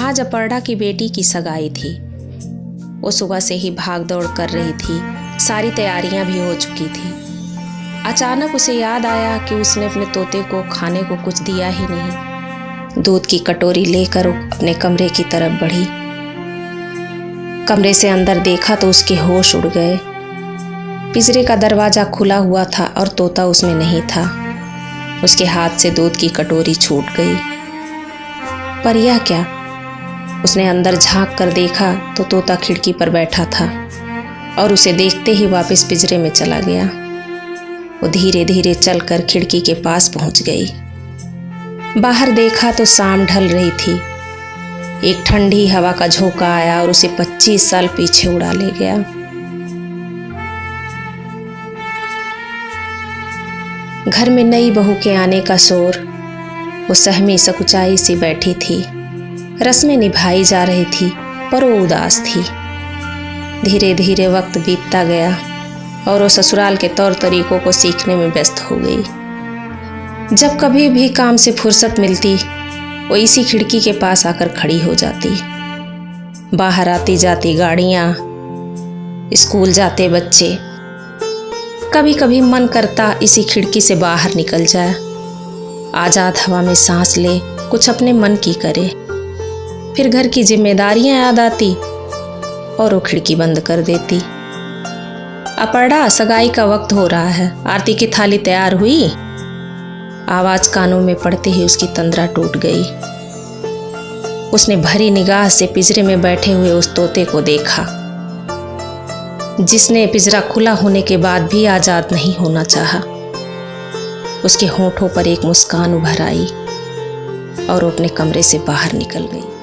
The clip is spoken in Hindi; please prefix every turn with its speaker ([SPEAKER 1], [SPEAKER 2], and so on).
[SPEAKER 1] आज अपर्णा की बेटी की सगाई थी। वो सुबह से ही भाग दौड़ कर रही थी, सारी तैयारियां भी हो चुकी थी। अचानक उसे याद आया कि उसने अपने तोते को खाने को कुछ दिया ही नहीं। दूध की कटोरी लेकर अपने कमरे की तरफ बढ़ी। कमरे से अंदर देखा तो उसके होश उड़ गए। पिंजरे का दरवाज़ा खुला हुआ था और तोता उसमें नहीं था। उसके हाथ से दूध की कटोरी छूट गई। पर यह क्या? उसने अंदर झांक कर देखा तो तोता खिड़की पर बैठा था और उसे देखते ही वापस पिंजरे में चला गया। वो धीरे धीरे चलकर खिड़की के पास पहुंच गई। बाहर देखा तो शाम ढल रही थी। एक ठंडी हवा का झोंका आया और उसे 25 साल पीछे उड़ा ले गया। घर में नई बहू के आने का शोर। वो सहमी सकुचाई सी बैठी थी। रस्में निभाई जा रही थी पर वो उदास थी। धीरे धीरे वक्त बीतता गया और वो ससुराल के तौर तरीकों को सीखने में व्यस्त हो गई। जब कभी भी काम से फुर्सत मिलती वो इसी खिड़की के पास आकर खड़ी हो जाती। बाहर आती जाती गाड़ियाँ, स्कूल जाते बच्चे। कभी कभी मन करता इसी खिड़की से बाहर निकल जाए, आज़ाद हवा में सांस ले, कुछ अपने मन की करे। फिर घर की जिम्मेदारियां याद आती और वो खिड़की बंद कर देती। अपर्णा, सगाई का वक्त हो रहा है, आरती की थाली तैयार हुई? आवाज कानों में पड़ते ही उसकी तंद्रा टूट गई। उसने भरी निगाह से पिंजरे में बैठे हुए उस तोते को देखा, जिसने पिंजरा खुला होने के बाद भी आजाद नहीं होना चाहा। उसके होठों पर एक मुस्कान उभर आई और वो अपने कमरे से बाहर निकल गई।